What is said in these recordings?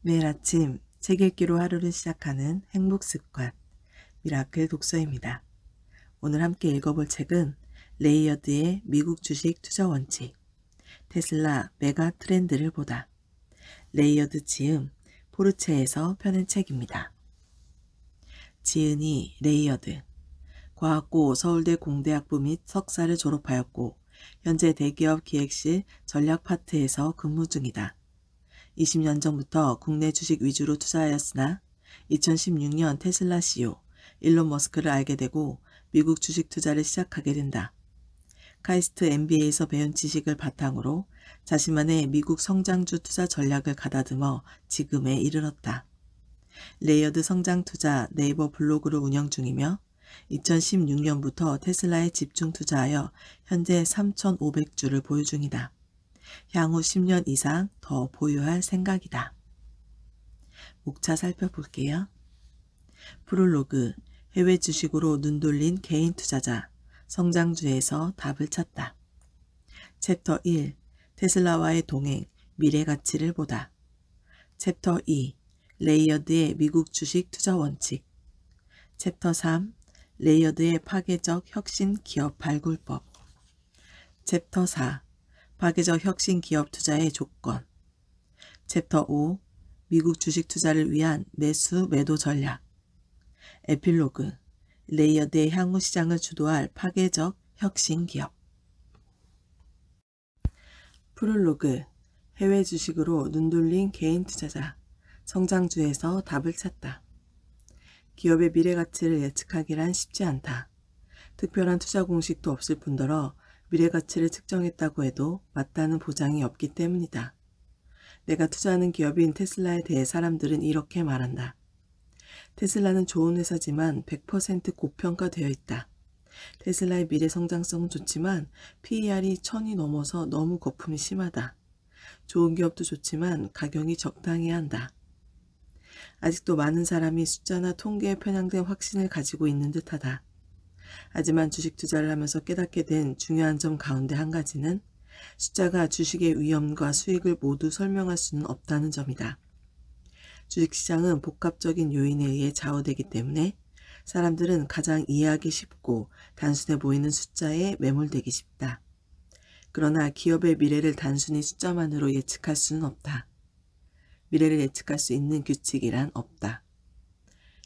매일 아침 책 읽기로 하루를 시작하는 행복 습관, 미라클 독서입니다. 오늘 함께 읽어볼 책은 레이어드의 미국 주식 투자 원칙, 테슬라 메가 트렌드를 보다. 레이어드 지음, 포르체에서 펴낸 책입니다. 지은이 레이어드, 과학고 서울대 공대학부 및 석사를 졸업하였고 현재 대기업 기획실 전략파트에서 근무 중이다. 20년 전부터 국내 주식 위주로 투자하였으나 2016년 테슬라 CEO 일론 머스크를 알게 되고 미국 주식 투자를 시작하게 된다. 카이스트 MBA에서 배운 지식을 바탕으로 자신만의 미국 성장주 투자 전략을 가다듬어 지금에 이르렀다. 레이어드 성장 투자 네이버 블로그를 운영 중이며 2016년부터 테슬라에 집중 투자하여 현재 3,500주를 보유 중이다. 향후 10년 이상 더 보유할 생각이다. 목차 살펴볼게요. 프롤로그, 해외 주식으로 눈 돌린 개인 투자자, 성장주에서 답을 찾다. 챕터 1, 테슬라와의 동행, 미래 가치를 보다. 챕터 2, 레이어드의 미국 주식 투자 원칙. 챕터 3, 레이어드의 파괴적 혁신 기업 발굴법. 챕터 4, 파괴적 혁신 기업 투자의 조건. 챕터 5, 미국 주식 투자를 위한 매수 매도 전략. 에필로그, 레이어드의 향후 시장을 주도할 파괴적 혁신 기업. 프롤로그, 해외 주식으로 눈 돌린 개인 투자자, 성장주에서 답을 찾다. 기업의 미래 가치를 예측하기란 쉽지 않다. 특별한 투자 공식도 없을 뿐더러 미래 가치를 측정했다고 해도 맞다는 보장이 없기 때문이다. 내가 투자하는 기업인 테슬라에 대해 사람들은 이렇게 말한다. 테슬라는 좋은 회사지만 100% 고평가되어 있다. 테슬라의 미래 성장성은 좋지만 PER이 1000이 넘어서 너무 거품이 심하다. 좋은 기업도 좋지만 가격이 적당해야 한다. 아직도 많은 사람이 숫자나 통계에 편향된 확신을 가지고 있는 듯하다. 하지만 주식 투자를 하면서 깨닫게 된 중요한 점 가운데 한 가지는 숫자가 주식의 위험과 수익을 모두 설명할 수는 없다는 점이다. 주식시장은 복합적인 요인에 의해 좌우되기 때문에 사람들은 가장 이해하기 쉽고 단순해 보이는 숫자에 매몰되기 쉽다. 그러나 기업의 미래를 단순히 숫자만으로 예측할 수는 없다. 미래를 예측할 수 있는 규칙이란 없다.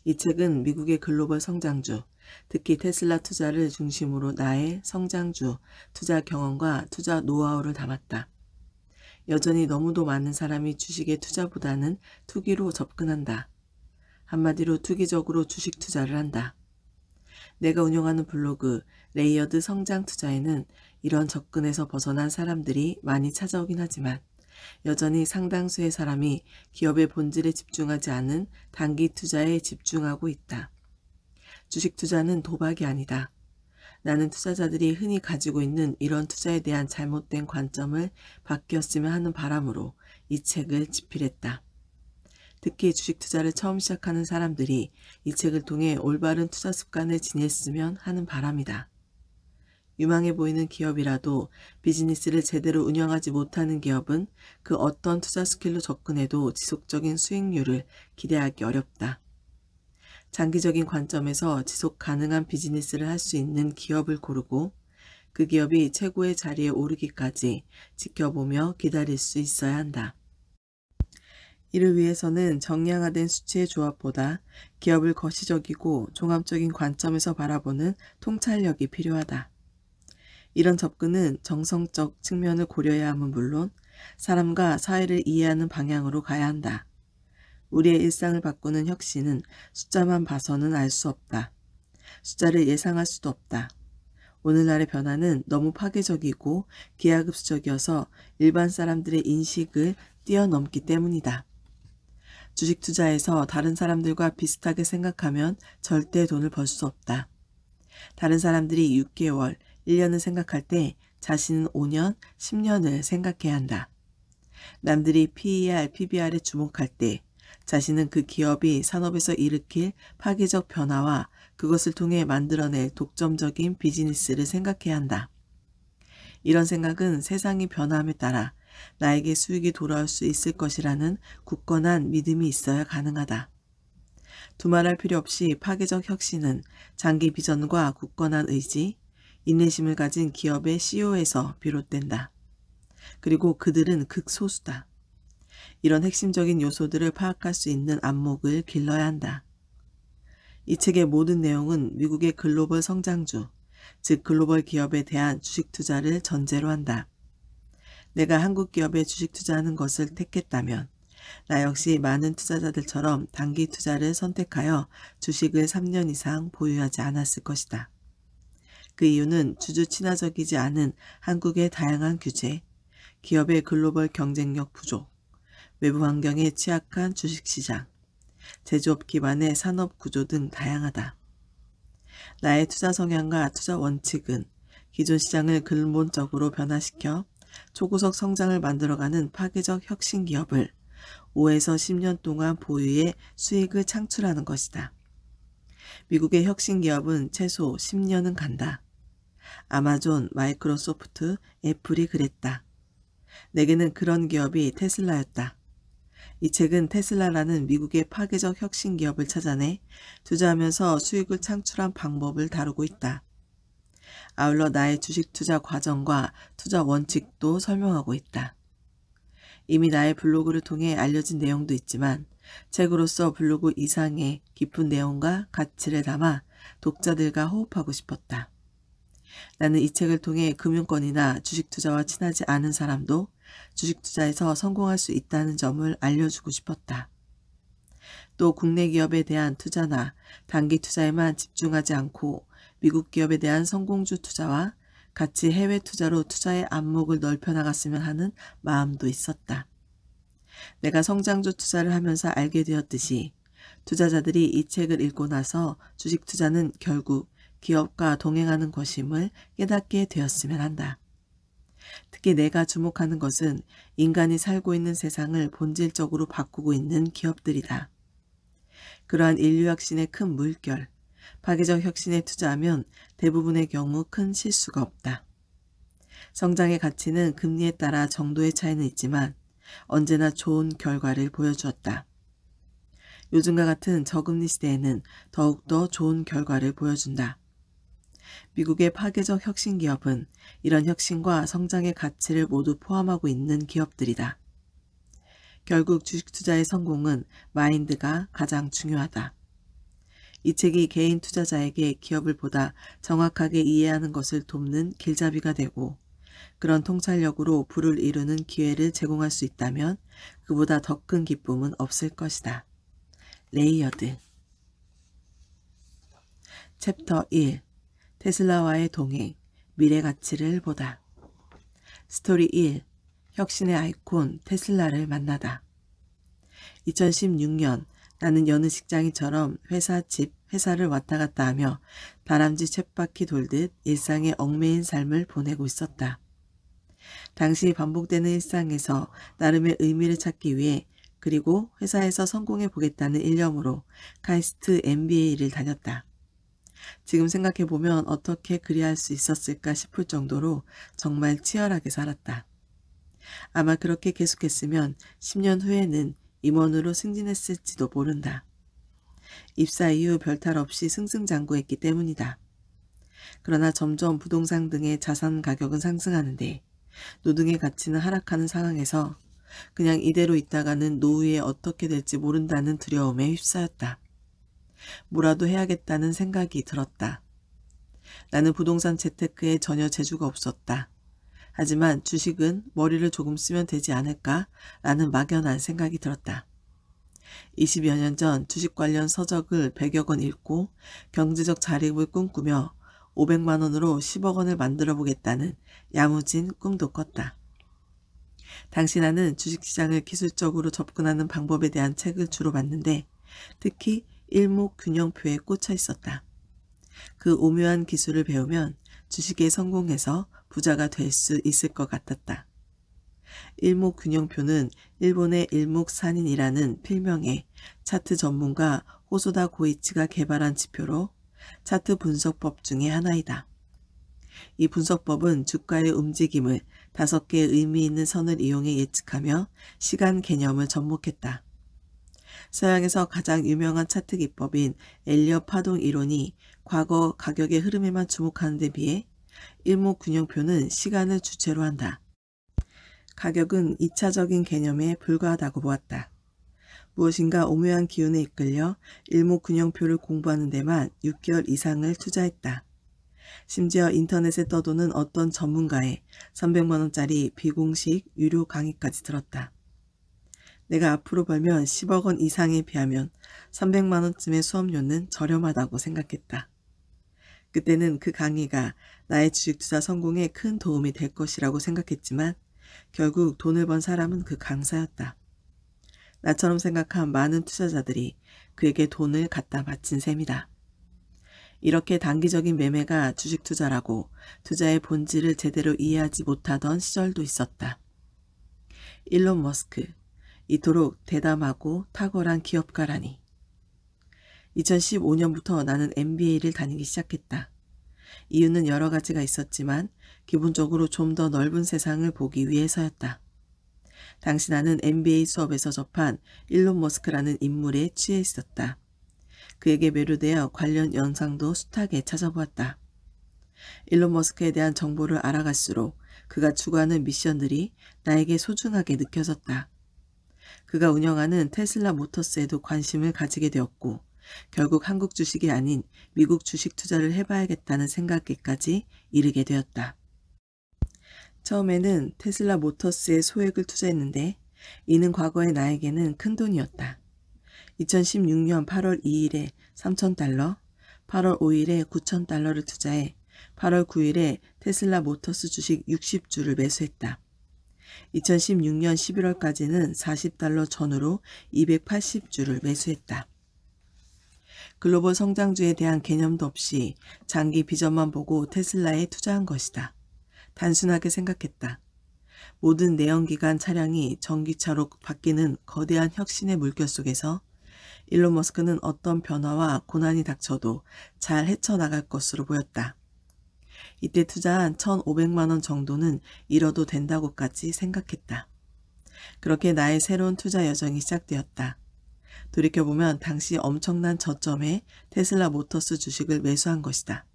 이 책은 미국의 글로벌 성장주, 특히 테슬라 투자를 중심으로 나의 성장주, 투자 경험과 투자 노하우를 담았다. 여전히 너무도 많은 사람이 주식의 투자보다는 투기로 접근한다. 한마디로 투기적으로 주식 투자를 한다. 내가 운영하는 블로그 레이어드 성장 투자에는 이런 접근에서 벗어난 사람들이 많이 찾아오긴 하지만 여전히 상당수의 사람이 기업의 본질에 집중하지 않은 단기 투자에 집중하고 있다. 주식 투자는 도박이 아니다. 나는 투자자들이 흔히 가지고 있는 이런 투자에 대한 잘못된 관점을 바뀌었으면 하는 바람으로 이 책을 집필했다. 특히 주식 투자를 처음 시작하는 사람들이 이 책을 통해 올바른 투자 습관을 지녔으면 하는 바람이다. 유망해 보이는 기업이라도 비즈니스를 제대로 운영하지 못하는 기업은 그 어떤 투자 스킬로 접근해도 지속적인 수익률을 기대하기 어렵다. 장기적인 관점에서 지속 가능한 비즈니스를 할 수 있는 기업을 고르고 그 기업이 최고의 자리에 오르기까지 지켜보며 기다릴 수 있어야 한다. 이를 위해서는 정량화된 수치의 조합보다 기업을 거시적이고 종합적인 관점에서 바라보는 통찰력이 필요하다. 이런 접근은 정성적 측면을 고려해야 함은 물론 사람과 사회를 이해하는 방향으로 가야 한다. 우리의 일상을 바꾸는 혁신은 숫자만 봐서는 알 수 없다. 숫자를 예상할 수도 없다. 오늘날의 변화는 너무 파괴적이고 기하급수적이어서 일반 사람들의 인식을 뛰어넘기 때문이다. 주식 투자에서 다른 사람들과 비슷하게 생각하면 절대 돈을 벌 수 없다. 다른 사람들이 6개월, 1년을 생각할 때 자신은 5년, 10년을 생각해야 한다. 남들이 PER, PBR에 주목할 때 자신은 그 기업이 산업에서 일으킬 파괴적 변화와 그것을 통해 만들어낼 독점적인 비즈니스를 생각해야 한다. 이런 생각은 세상이 변함에 따라 나에게 수익이 돌아올 수 있을 것이라는 굳건한 믿음이 있어야 가능하다. 두말할 필요 없이 파괴적 혁신은 장기 비전과 굳건한 의지, 인내심을 가진 기업의 CEO에서 비롯된다. 그리고 그들은 극소수다. 이런 핵심적인 요소들을 파악할 수 있는 안목을 길러야 한다. 이 책의 모든 내용은 미국의 글로벌 성장주, 즉 글로벌 기업에 대한 주식 투자를 전제로 한다. 내가 한국 기업에 주식 투자하는 것을 택했다면 나 역시 많은 투자자들처럼 단기 투자를 선택하여 주식을 3년 이상 보유하지 않았을 것이다. 그 이유는 주주 친화적이지 않은 한국의 다양한 규제, 기업의 글로벌 경쟁력 부족, 외부 환경에 취약한 주식시장, 제조업 기반의 산업 구조 등 다양하다. 나의 투자 성향과 투자 원칙은 기존 시장을 근본적으로 변화시켜 초고속 성장을 만들어가는 파괴적 혁신 기업을 5에서 10년 동안 보유해 수익을 창출하는 것이다. 미국의 혁신 기업은 최소 10년은 간다. 아마존, 마이크로소프트, 애플이 그랬다. 내게는 그런 기업이 테슬라였다. 이 책은 테슬라라는 미국의 파괴적 혁신 기업을 찾아내 투자하면서 수익을 창출한 방법을 다루고 있다. 아울러 나의 주식 투자 과정과 투자 원칙도 설명하고 있다. 이미 나의 블로그를 통해 알려진 내용도 있지만 책으로서 블로그 이상의 깊은 내용과 가치를 담아 독자들과 호흡하고 싶었다. 나는 이 책을 통해 금융권이나 주식 투자와 친하지 않은 사람도 주식 투자에서 성공할 수 있다는 점을 알려주고 싶었다. 또 국내 기업에 대한 투자나 단기 투자에만 집중하지 않고 미국 기업에 대한 성공주 투자와 같이 해외 투자로 투자의 안목을 넓혀나갔으면 하는 마음도 있었다. 내가 성장주 투자를 하면서 알게 되었듯이 투자자들이 이 책을 읽고 나서 주식 투자는 결국 기업과 동행하는 것임을 깨닫게 되었으면 한다. 특히 내가 주목하는 것은 인간이 살고 있는 세상을 본질적으로 바꾸고 있는 기업들이다. 그러한 인류 혁신의 큰 물결, 파괴적 혁신에 투자하면 대부분의 경우 큰 실수가 없다. 성장의 가치는 금리에 따라 정도의 차이는 있지만 언제나 좋은 결과를 보여주었다. 요즘과 같은 저금리 시대에는 더욱더 좋은 결과를 보여준다. 미국의 파괴적 혁신 기업은 이런 혁신과 성장의 가치를 모두 포함하고 있는 기업들이다. 결국 주식 투자의 성공은 마인드가 가장 중요하다. 이 책이 개인 투자자에게 기업을 보다 정확하게 이해하는 것을 돕는 길잡이가 되고 그런 통찰력으로 부를 이루는 기회를 제공할 수 있다면 그보다 더 큰 기쁨은 없을 것이다. 레이어드 챕터 1 테슬라와의 동행, 미래 가치를 보다. 스토리 1. 혁신의 아이콘 테슬라를 만나다. 2016년 나는 여느 직장인처럼 회사 집, 회사를 왔다 갔다 하며 다람쥐 쳇바퀴 돌듯 일상에 얽매인 삶을 보내고 있었다. 당시 반복되는 일상에서 나름의 의미를 찾기 위해 그리고 회사에서 성공해 보겠다는 일념으로 카이스트 MBA를 다녔다. 지금 생각해보면 어떻게 그리할 수 있었을까 싶을 정도로 정말 치열하게 살았다. 아마 그렇게 계속했으면 10년 후에는 임원으로 승진했을지도 모른다. 입사 이후 별탈 없이 승승장구했기 때문이다. 그러나 점점 부동산 등의 자산 가격은 상승하는데 노동의 가치는 하락하는 상황에서 그냥 이대로 있다가는 노후에 어떻게 될지 모른다는 두려움에 휩싸였다. 뭐라도 해야겠다는 생각이 들었다. 나는 부동산 재테크에 전혀 재주가 없었다. 하지만 주식은 머리를 조금 쓰면 되지 않을까? 라는 막연한 생각이 들었다. 20여 년 전 주식 관련 서적을 100여 권 읽고 경제적 자립을 꿈꾸며 500만 원으로 10억 원을 만들어 보겠다는 야무진 꿈도 꿨다. 당시 나는 주식시장을 기술적으로 접근하는 방법에 대한 책을 주로 봤는데 특히 일목균형표에 꽂혀 있었다. 그 오묘한 기술을 배우면 주식에 성공해서 부자가 될 수 있을 것 같았다. 일목균형표는 일본의 일목산인이라는 필명의 차트 전문가 호소다 고이치가 개발한 지표로 차트 분석법 중의 하나이다. 이 분석법은 주가의 움직임을 5개의 의미 있는 선을 이용해 예측하며 시간 개념을 접목했다. 서양에서 가장 유명한 차트 기법인 엘리엇 파동 이론이 과거 가격의 흐름에만 주목하는 데 비해 일목균형표는 시간을 주체로 한다. 가격은 2차적인 개념에 불과하다고 보았다. 무엇인가 오묘한 기운에 이끌려 일목균형표를 공부하는 데만 6개월 이상을 투자했다. 심지어 인터넷에 떠도는 어떤 전문가의 300만 원짜리 비공식 유료 강의까지 들었다. 내가 앞으로 벌면 10억 원 이상에 비하면 300만 원쯤의 수업료는 저렴하다고 생각했다. 그때는 그 강의가 나의 주식 투자 성공에 큰 도움이 될 것이라고 생각했지만 결국 돈을 번 사람은 그 강사였다. 나처럼 생각한 많은 투자자들이 그에게 돈을 갖다 바친 셈이다. 이렇게 단기적인 매매가 주식 투자라고 투자의 본질을 제대로 이해하지 못하던 시절도 있었다. 일론 머스크, 이토록 대담하고 탁월한 기업가라니. 2015년부터 나는 MBA를 다니기 시작했다. 이유는 여러 가지가 있었지만 기본적으로 좀 더 넓은 세상을 보기 위해서였다. 당시 나는 MBA 수업에서 접한 일론 머스크라는 인물에 취해 있었다. 그에게 매료되어 관련 영상도 숱하게 찾아보았다. 일론 머스크에 대한 정보를 알아갈수록 그가 추구하는 미션들이 나에게 소중하게 느껴졌다. 그가 운영하는 테슬라 모터스에도 관심을 가지게 되었고 결국 한국 주식이 아닌 미국 주식 투자를 해봐야겠다는 생각에까지 이르게 되었다. 처음에는 테슬라 모터스에 소액을 투자했는데 이는 과거의 나에게는 큰돈이었다. 2016년 8월 2일에 3,000달러, 8월 5일에 9,000달러를 투자해 8월 9일에 테슬라 모터스 주식 60주를 매수했다. 2016년 11월까지는 40달러 전후로 280주를 매수했다. 글로벌 성장주에 대한 개념도 없이 장기 비전만 보고 테슬라에 투자한 것이다. 단순하게 생각했다. 모든 내연기관 차량이 전기차로 바뀌는 거대한 혁신의 물결 속에서 일론 머스크는 어떤 변화와 고난이 닥쳐도 잘 헤쳐나갈 것으로 보였다. 이때 투자한 1,500만 원 정도는 잃어도 된다고까지 생각했다. 그렇게 나의 새로운 투자 여정이 시작되었다. 돌이켜보면 당시 엄청난 저점에 테슬라 모터스 주식을 매수한 것이다.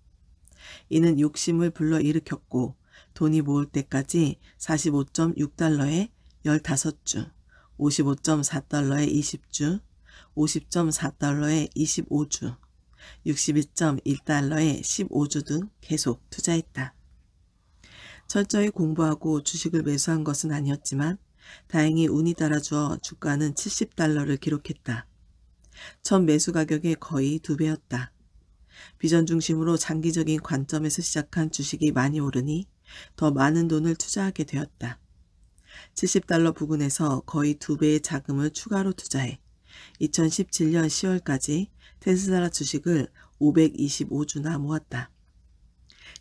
이는 욕심을 불러일으켰고 돈이 모을 때까지 45.6달러에 15주, 55.4달러에 20주, 50.4달러에 25주, 62.1달러에 15주 등 계속 투자했다. 철저히 공부하고 주식을 매수한 것은 아니었지만 다행히 운이 따라주어 주가는 70달러를 기록했다. 첫 매수 가격의 거의 2배였다. 비전 중심으로 장기적인 관점에서 시작한 주식이 많이 오르니 더 많은 돈을 투자하게 되었다. 70달러 부근에서 거의 2배의 자금을 추가로 투자해 2017년 10월까지 테슬라 주식을 525주나 모았다.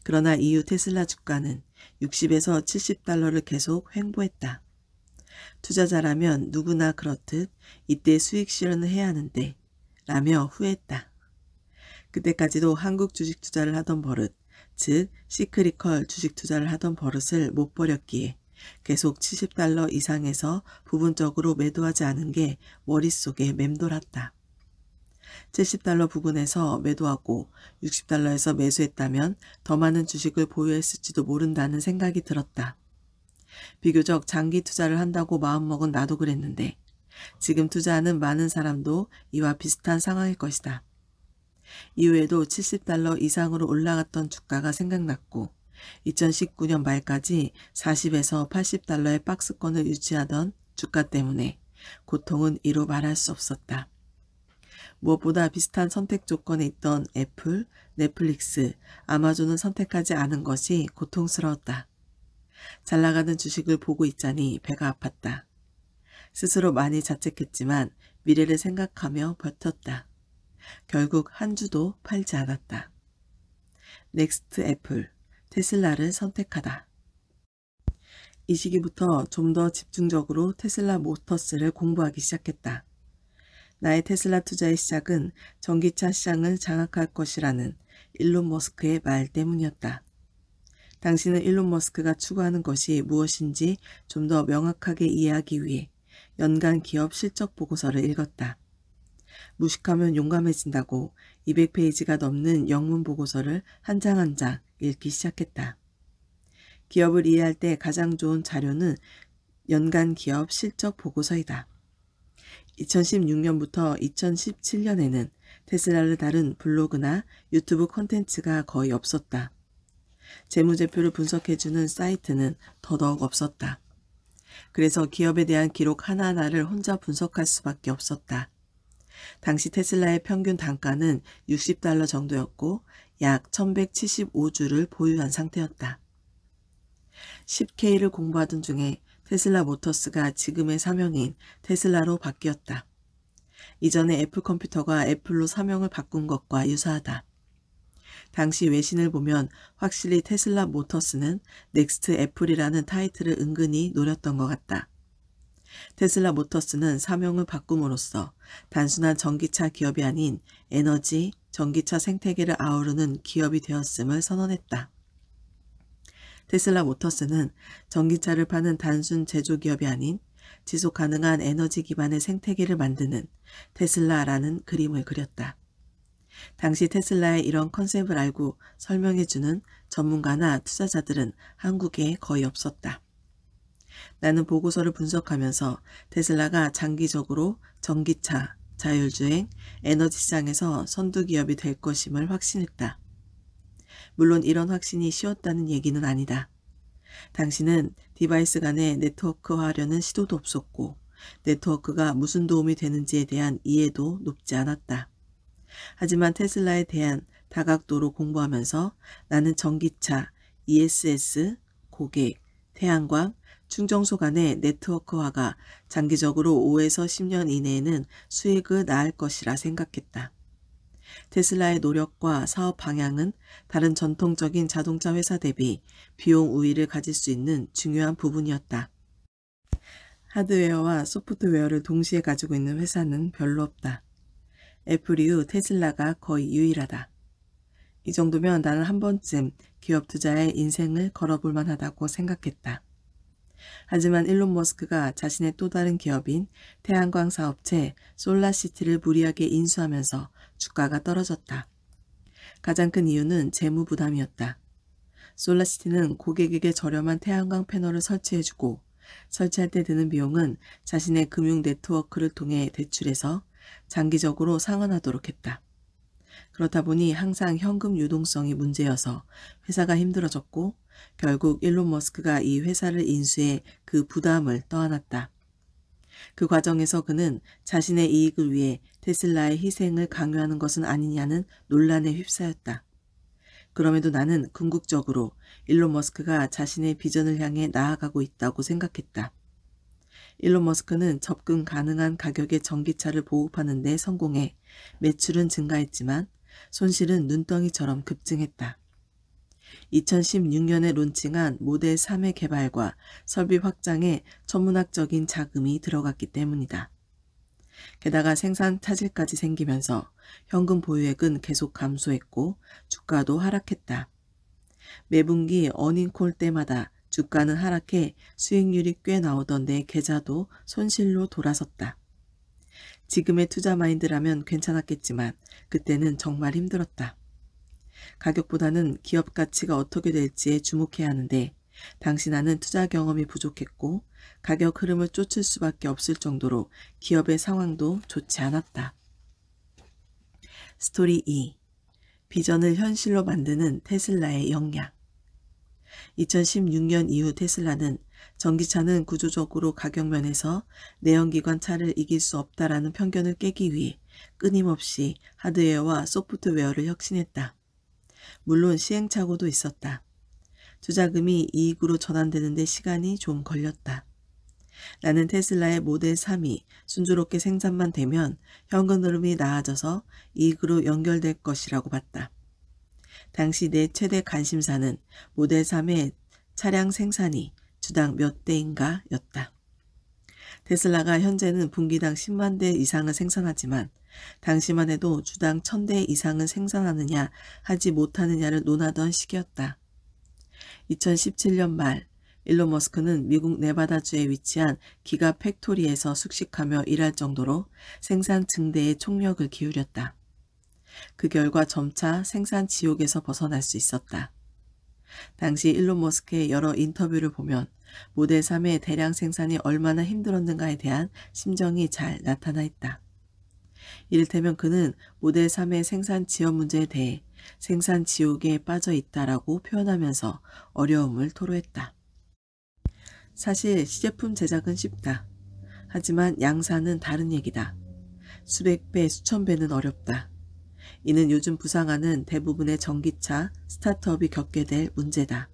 그러나 이후 테슬라 주가는 60에서 70달러를 계속 횡보했다. 투자자라면 누구나 그렇듯 이때 수익 실현을 해야 하는데 라며 후회했다. 그때까지도 한국 주식 투자를 하던 버릇, 즉 시크리컬 주식 투자를 하던 버릇을 못 버렸기에 계속 70달러 이상에서 부분적으로 매도하지 않은 게 머릿속에 맴돌았다. 70달러 부근에서 매도하고 60달러에서 매수했다면 더 많은 주식을 보유했을지도 모른다는 생각이 들었다. 비교적 장기 투자를 한다고 마음먹은 나도 그랬는데 지금 투자하는 많은 사람도 이와 비슷한 상황일 것이다. 이후에도 70달러 이상으로 올라갔던 주가가 생각났고 2019년 말까지 40에서 80달러의 박스권을 유지하던 주가 때문에 고통은 이루 말할 수 없었다. 무엇보다 비슷한 선택 조건에 있던 애플, 넷플릭스, 아마존을 선택하지 않은 것이 고통스러웠다. 잘 나가는 주식을 보고 있자니 배가 아팠다. 스스로 많이 자책했지만 미래를 생각하며 버텼다. 결국 한 주도 팔지 않았다. 넥스트 애플, 테슬라를 선택하다. 이 시기부터 좀 더 집중적으로 테슬라 모터스를 공부하기 시작했다. 나의 테슬라 투자의 시작은 전기차 시장을 장악할 것이라는 일론 머스크의 말 때문이었다. 당신은 일론 머스크가 추구하는 것이 무엇인지 좀 더 명확하게 이해하기 위해 연간 기업 실적 보고서를 읽었다. 무식하면 용감해진다고 200페이지가 넘는 영문 보고서를 한 장 한 장 읽기 시작했다. 기업을 이해할 때 가장 좋은 자료는 연간 기업 실적 보고서이다. 2016년부터 2017년에는 테슬라를 다룬 블로그나 유튜브 콘텐츠가 거의 없었다. 재무제표를 분석해주는 사이트는 더더욱 없었다. 그래서 기업에 대한 기록 하나하나를 혼자 분석할 수밖에 없었다. 당시 테슬라의 평균 단가는 $60 정도였고 약 1175주를 보유한 상태였다. 10K를 공부하던 중에 테슬라 모터스가 지금의 사명인 테슬라로 바뀌었다. 이전에 애플 컴퓨터가 애플로 사명을 바꾼 것과 유사하다. 당시 외신을 보면 확실히 테슬라 모터스는 넥스트 애플이라는 타이틀을 은근히 노렸던 것 같다. 테슬라 모터스는 사명을 바꿈으로써 단순한 전기차 기업이 아닌 에너지, 전기차 생태계를 아우르는 기업이 되었음을 선언했다. 테슬라 모터스는 전기차를 파는 단순 제조기업이 아닌 지속 가능한 에너지 기반의 생태계를 만드는 테슬라라는 그림을 그렸다. 당시 테슬라의 이런 컨셉을 알고 설명해주는 전문가나 투자자들은 한국에 거의 없었다. 나는 보고서를 분석하면서 테슬라가 장기적으로 전기차, 자율주행, 에너지 시장에서 선두기업이 될 것임을 확신했다. 물론 이런 확신이 쉬웠다는 얘기는 아니다. 당시는 디바이스 간의 네트워크화하려는 시도도 없었고 네트워크가 무슨 도움이 되는지에 대한 이해도 높지 않았다. 하지만 테슬라에 대한 다각도로 공부하면서 나는 전기차, ESS, 고객, 태양광, 충전소 간의 네트워크화가 장기적으로 5에서 10년 이내에는 수익을 낳을 것이라 생각했다. 테슬라의 노력과 사업 방향은 다른 전통적인 자동차 회사 대비 비용 우위를 가질 수 있는 중요한 부분이었다. 하드웨어와 소프트웨어를 동시에 가지고 있는 회사는 별로 없다. 애플 이후 테슬라가 거의 유일하다. 이 정도면 나는 한 번쯤 기업 투자에 인생을 걸어볼 만하다고 생각했다. 하지만 일론 머스크가 자신의 또 다른 기업인 태양광 사업체 솔라시티를 무리하게 인수하면서 주가가 떨어졌다. 가장 큰 이유는 재무 부담이었다. 솔라시티는 고객에게 저렴한 태양광 패널을 설치해주고 설치할 때 드는 비용은 자신의 금융 네트워크를 통해 대출해서 장기적으로 상환하도록 했다. 그렇다 보니 항상 현금 유동성이 문제여서 회사가 힘들어졌고 결국 일론 머스크가 이 회사를 인수해 그 부담을 떠안았다. 그 과정에서 그는 자신의 이익을 위해 테슬라의 희생을 강요하는 것은 아니냐는 논란에 휩싸였다. 그럼에도 나는 궁극적으로 일론 머스크가 자신의 비전을 향해 나아가고 있다고 생각했다. 일론 머스크는 접근 가능한 가격의 전기차를 보급하는 데 성공해 매출은 증가했지만 손실은 눈덩이처럼 급증했다. 2016년에 론칭한 모델 3의 개발과 설비 확장에 천문학적인 자금이 들어갔기 때문이다. 게다가 생산 차질까지 생기면서 현금 보유액은 계속 감소했고 주가도 하락했다. 매분기 어닝콜 때마다 주가는 하락해 수익률이 꽤 나오던 내 계좌도 손실로 돌아섰다. 지금의 투자 마인드라면 괜찮았겠지만 그때는 정말 힘들었다. 가격보다는 기업 가치가 어떻게 될지에 주목해야 하는데 당시 나는 투자 경험이 부족했고 가격 흐름을 쫓을 수밖에 없을 정도로 기업의 상황도 좋지 않았다. 스토리 2. 비전을 현실로 만드는 테슬라의 역량. 2016년 이후 테슬라는 전기차는 구조적으로 가격 면에서 내연기관 차를 이길 수 없다라는 편견을 깨기 위해 끊임없이 하드웨어와 소프트웨어를 혁신했다. 물론 시행착오도 있었다. 투자금이 이익으로 전환되는 데 시간이 좀 걸렸다. 나는 테슬라의 모델 3이 순조롭게 생산만 되면 현금 흐름이 나아져서 이익으로 연결될 것이라고 봤다. 당시 내 최대 관심사는 모델 3의 차량 생산이 주당 몇 대인가 였다. 테슬라가 현재는 분기당 10만 대 이상을 생산하지만 당시만 해도 주당 1000대 이상을 생산하느냐 하지 못하느냐를 논하던 시기였다. 2017년 말 일론 머스크는 미국 네바다주에 위치한 기가 팩토리에서 숙식하며 일할 정도로 생산 증대에 총력을 기울였다. 그 결과 점차 생산 지옥에서 벗어날 수 있었다. 당시 일론 머스크의 여러 인터뷰를 보면 모델 3의 대량 생산이 얼마나 힘들었는가에 대한 심정이 잘 나타나 있다. 이를테면 그는 모델 3의 생산 지연 문제에 대해 생산 지옥에 빠져 있다라고 표현하면서 어려움을 토로했다. 사실 시제품 제작은 쉽다. 하지만 양산은 다른 얘기다. 수백 배, 수천 배는 어렵다. 이는 요즘 부상하는 대부분의 전기차 스타트업이 겪게 될 문제다.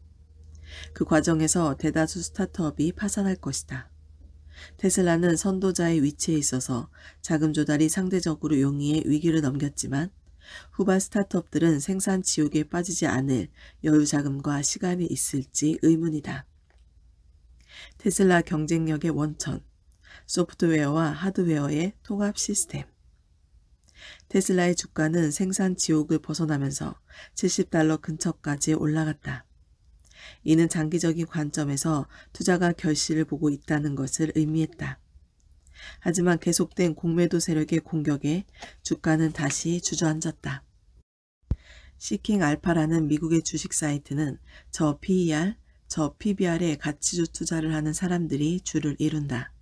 그 과정에서 대다수 스타트업이 파산할 것이다. 테슬라는 선도자의 위치에 있어서 자금 조달이 상대적으로 용이해 위기를 넘겼지만 후발 스타트업들은 생산 지옥에 빠지지 않을 여유 자금과 시간이 있을지 의문이다. 테슬라 경쟁력의 원천, 소프트웨어와 하드웨어의 통합 시스템. 테슬라의 주가는 생산 지옥을 벗어나면서 $70 근처까지 올라갔다. 이는 장기적인 관점에서 투자가 결실을 보고 있다는 것을 의미했다. 하지만 계속된 공매도 세력의 공격에 주가는 다시 주저앉았다. 시킹 알파라는 미국의 주식 사이트는 저 PER, 저 PBR에 가치주 투자를 하는 사람들이 주를 이룬다.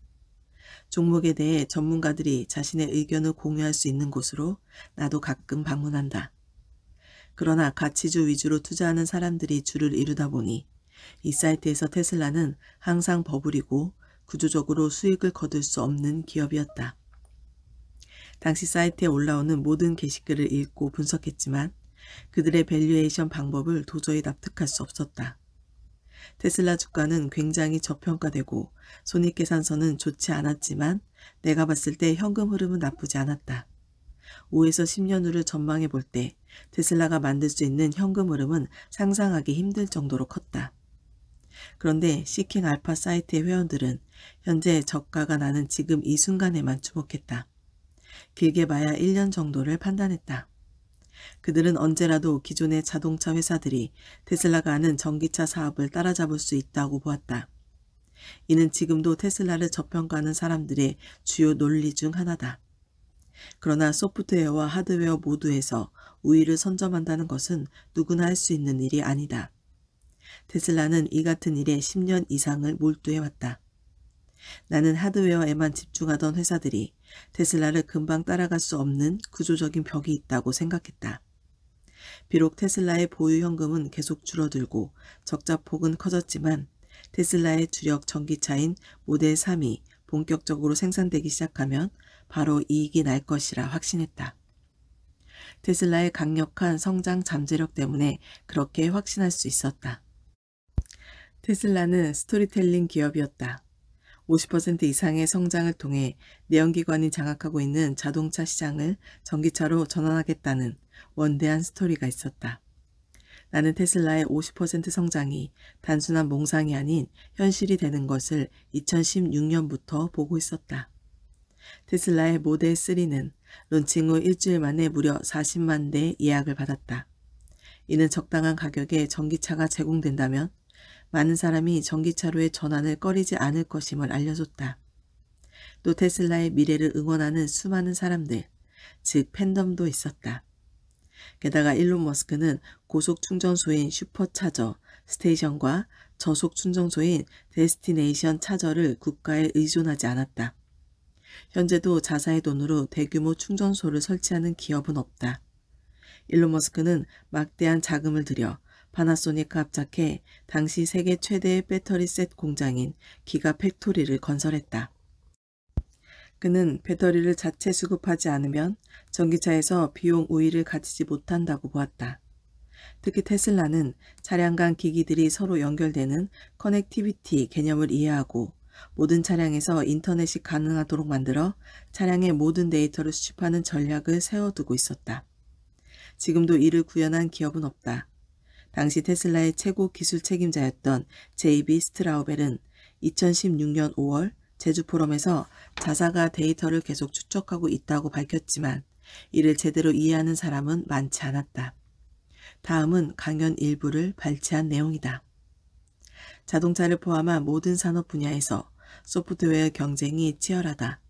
종목에 대해 전문가들이 자신의 의견을 공유할 수 있는 곳으로 나도 가끔 방문한다. 그러나 가치주 위주로 투자하는 사람들이 주를 이루다 보니 이 사이트에서 테슬라는 항상 버블이고 구조적으로 수익을 거둘 수 없는 기업이었다. 당시 사이트에 올라오는 모든 게시글을 읽고 분석했지만 그들의 밸류에이션 방법을 도저히 납득할 수 없었다. 테슬라 주가는 굉장히 저평가되고 손익계산서는 좋지 않았지만 내가 봤을 때 현금 흐름은 나쁘지 않았다. 5에서 10년 후를 전망해 볼 때 테슬라가 만들 수 있는 현금 흐름은 상상하기 힘들 정도로 컸다. 그런데 시킹 알파 사이트의 회원들은 현재 저가가 나는 지금 이 순간에만 주목했다. 길게 봐야 1년 정도를 판단했다. 그들은 언제라도 기존의 자동차 회사들이 테슬라가 하는 전기차 사업을 따라잡을 수 있다고 보았다. 이는 지금도 테슬라를 저평가하는 사람들의 주요 논리 중 하나다. 그러나 소프트웨어와 하드웨어 모두에서 우위를 선점한다는 것은 누구나 할 수 있는 일이 아니다. 테슬라는 이 같은 일에 10년 이상을 몰두해왔다. 나는 하드웨어에만 집중하던 회사들이 테슬라를 금방 따라갈 수 없는 구조적인 벽이 있다고 생각했다. 비록 테슬라의 보유 현금은 계속 줄어들고 적자폭은 커졌지만 테슬라의 주력 전기차인 모델 3이 본격적으로 생산되기 시작하면 바로 이익이 날 것이라 확신했다. 테슬라의 강력한 성장 잠재력 때문에 그렇게 확신할 수 있었다. 테슬라는 스토리텔링 기업이었다. 50% 이상의 성장을 통해 내연기관이 장악하고 있는 자동차 시장을 전기차로 전환하겠다는 원대한 스토리가 있었다. 나는 테슬라의 50% 성장이 단순한 몽상이 아닌 현실이 되는 것을 2016년부터 보고 있었다. 테슬라의 모델 3는 론칭 후 일주일 만에 무려 40만 대 예약을 받았다. 이는 적당한 가격에 전기차가 제공된다면 많은 사람이 전기차로의 전환을 꺼리지 않을 것임을 알려줬다. 또 테슬라의 미래를 응원하는 수많은 사람들, 즉 팬덤도 있었다. 게다가 일론 머스크는 고속 충전소인 슈퍼차저 스테이션과 저속 충전소인 데스티네이션 차저를 국가에 의존하지 않았다. 현재도 자사의 돈으로 대규모 충전소를 설치하는 기업은 없다. 일론 머스크는 막대한 자금을 들여 파나소닉과 합작해 당시 세계 최대의 배터리 셋 공장인 기가 팩토리를 건설했다. 그는 배터리를 자체 수급하지 않으면 전기차에서 비용 우위를 가지지 못한다고 보았다. 특히 테슬라는 차량 간 기기들이 서로 연결되는 커넥티비티 개념을 이해하고 모든 차량에서 인터넷이 가능하도록 만들어 차량의 모든 데이터를 수집하는 전략을 세워두고 있었다. 지금도 이를 구현한 기업은 없다. 당시 테슬라의 최고 기술 책임자였던 JB 스트라우벨은 2016년 5월 제주 포럼에서 자사가 데이터를 계속 축적하고 있다고 밝혔지만 이를 제대로 이해하는 사람은 많지 않았다. 다음은 강연 일부를 발췌한 내용이다. 자동차를 포함한 모든 산업 분야에서 소프트웨어 경쟁이 치열하다.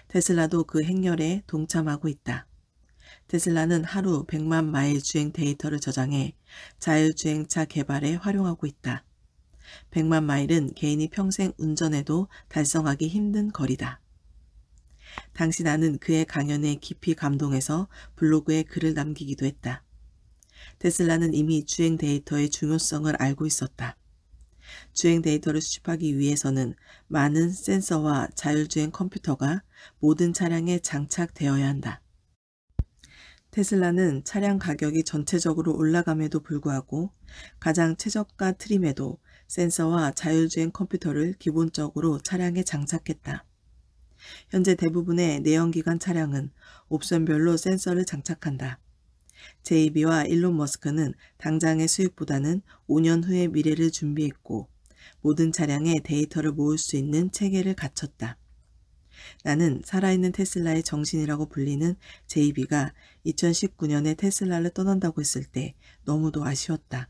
테슬라도 그 행렬에 동참하고 있다. 테슬라는 하루 100만 마일 주행 데이터를 저장해 자율주행차 개발에 활용하고 있다. 100만 마일은 개인이 평생 운전해도 달성하기 힘든 거리다. 당시 나는 그의 강연에 깊이 감동해서 블로그에 글을 남기기도 했다. 테슬라는 이미 주행 데이터의 중요성을 알고 있었다. 주행 데이터를 수집하기 위해서는 많은 센서와 자율주행 컴퓨터가 모든 차량에 장착되어야 한다. 테슬라는 차량 가격이 전체적으로 올라감에도 불구하고 가장 최저가 트림에도 센서와 자율주행 컴퓨터를 기본적으로 차량에 장착했다. 현재 대부분의 내연기관 차량은 옵션별로 센서를 장착한다. JB와 일론 머스크는 당장의 수익보다는 5년 후의 미래를 준비했고 모든 차량에 데이터를 모을 수 있는 체계를 갖췄다. 나는 살아있는 테슬라의 정신이라고 불리는 JB가 2019년에 테슬라를 떠난다고 했을 때 너무도 아쉬웠다.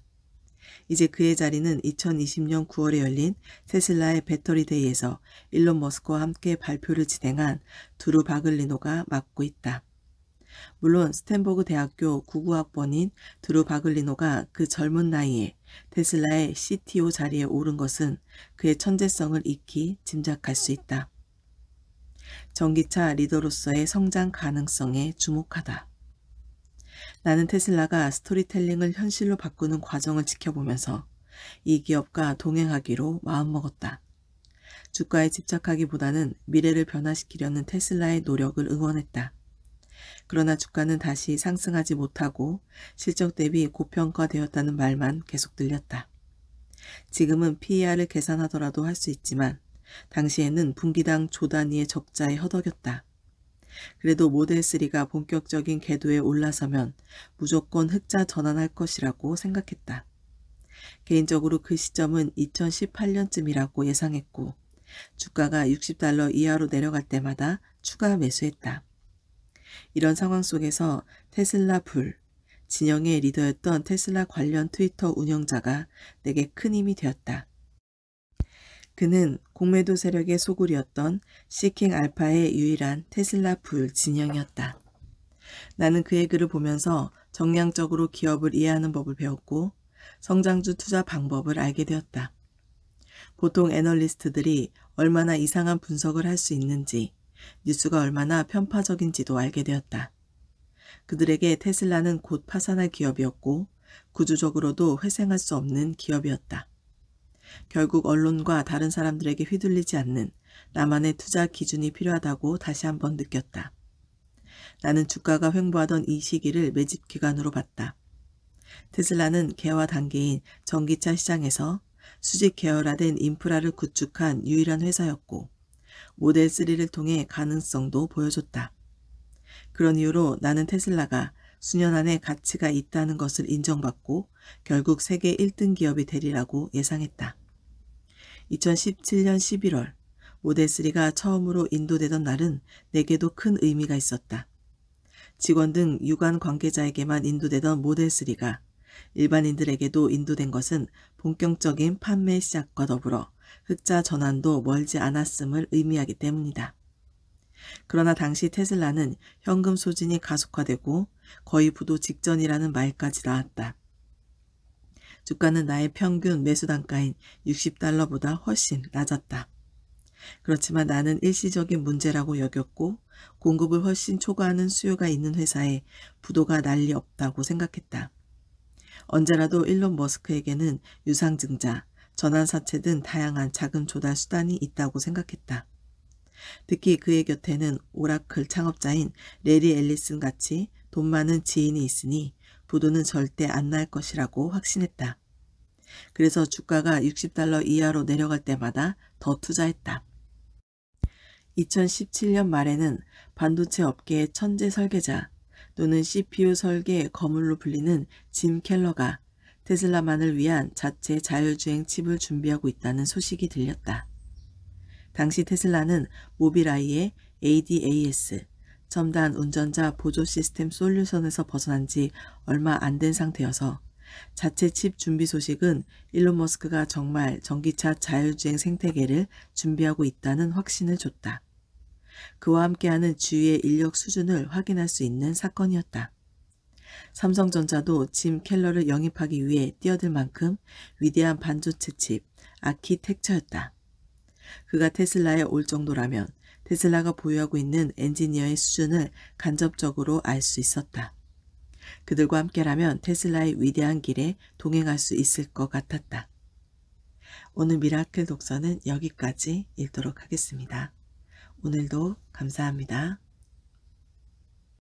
이제 그의 자리는 2020년 9월에 열린 테슬라의 배터리 데이에서 일론 머스크와 함께 발표를 진행한 드루 바글리노가 맡고 있다. 물론 스탠버그 대학교 99학번인 드루 바글리노가 그 젊은 나이에 테슬라의 CTO 자리에 오른 것은 그의 천재성을 익히 짐작할 수 있다. 전기차 리더로서의 성장 가능성에 주목하다. 나는 테슬라가 스토리텔링을 현실로 바꾸는 과정을 지켜보면서 이 기업과 동행하기로 마음먹었다. 주가에 집착하기보다는 미래를 변화시키려는 테슬라의 노력을 응원했다. 그러나 주가는 다시 상승하지 못하고 실적 대비 고평가되었다는 말만 계속 들렸다. 지금은 PER을 계산하더라도 할 수 있지만 당시에는 분기당 조 단위의 적자에 허덕였다. 그래도 모델3가 본격적인 궤도에 올라서면 무조건 흑자 전환할 것이라고 생각했다. 개인적으로 그 시점은 2018년쯤이라고 예상했고 주가가 $60 이하로 내려갈 때마다 추가 매수했다. 이런 상황 속에서 테슬라 불, 진영의 리더였던 테슬라 관련 트위터 운영자가 내게 큰 힘이 되었다. 그는 공매도 세력의 소굴이었던 시킹 알파의 유일한 테슬라 불 진영이었다. 나는 그의 글을 보면서 정량적으로 기업을 이해하는 법을 배웠고 성장주 투자 방법을 알게 되었다. 보통 애널리스트들이 얼마나 이상한 분석을 할 수 있는지, 뉴스가 얼마나 편파적인지도 알게 되었다. 그들에게 테슬라는 곧 파산할 기업이었고 구조적으로도 회생할 수 없는 기업이었다. 결국 언론과 다른 사람들에게 휘둘리지 않는 나만의 투자 기준이 필요하다고 다시 한번 느꼈다. 나는 주가가 횡보하던 이 시기를 매집 기간으로 봤다. 테슬라는 개화 단계인 전기차 시장에서 수직 계열화된 인프라를 구축한 유일한 회사였고 모델3를 통해 가능성도 보여줬다. 그런 이유로 나는 테슬라가 수년 안에 가치가 있다는 것을 인정받고 결국 세계 1등 기업이 되리라고 예상했다. 2017년 11월 모델3가 처음으로 인도되던 날은 내게도 큰 의미가 있었다. 직원 등 유관 관계자에게만 인도되던 모델3가 일반인들에게도 인도된 것은 본격적인 판매 시작과 더불어 흑자 전환도 멀지 않았음을 의미하기 때문이다. 그러나 당시 테슬라는 현금 소진이 가속화되고 거의 부도 직전이라는 말까지 나왔다. 주가는 나의 평균 매수 단가인 $60보다 훨씬 낮았다. 그렇지만 나는 일시적인 문제라고 여겼고 공급을 훨씬 초과하는 수요가 있는 회사에 부도가 날 리 없다고 생각했다. 언제라도 일론 머스크에게는 유상증자, 전환사채 등 다양한 자금 조달 수단이 있다고 생각했다. 특히 그의 곁에는 오라클 창업자인 레리 앨리슨 같이 돈 많은 지인이 있으니 부도는 절대 안 날 것이라고 확신했다. 그래서 주가가 $60 이하로 내려갈 때마다 더 투자했다. 2017년 말에는 반도체 업계의 천재 설계자 또는 CPU 설계의 거물로 불리는 짐 켈러가 테슬라만을 위한 자체 자율주행 칩을 준비하고 있다는 소식이 들렸다. 당시 테슬라는 모빌아이의 ADAS, 첨단 운전자 보조 시스템 솔루션에서 벗어난 지 얼마 안 된 상태여서 자체 칩 준비 소식은 일론 머스크가 정말 전기차 자율주행 생태계를 준비하고 있다는 확신을 줬다. 그와 함께하는 주위의 인력 수준을 확인할 수 있는 사건이었다. 삼성전자도 짐 켈러를 영입하기 위해 뛰어들 만큼 위대한 반도체 칩 아키텍처였다. 그가 테슬라에 올 정도라면 테슬라가 보유하고 있는 엔지니어의 수준을 간접적으로 알 수 있었다. 그들과 함께라면 테슬라의 위대한 길에 동행할 수 있을 것 같았다. 오늘 미라클 독서는 여기까지 읽도록 하겠습니다. 오늘도 감사합니다.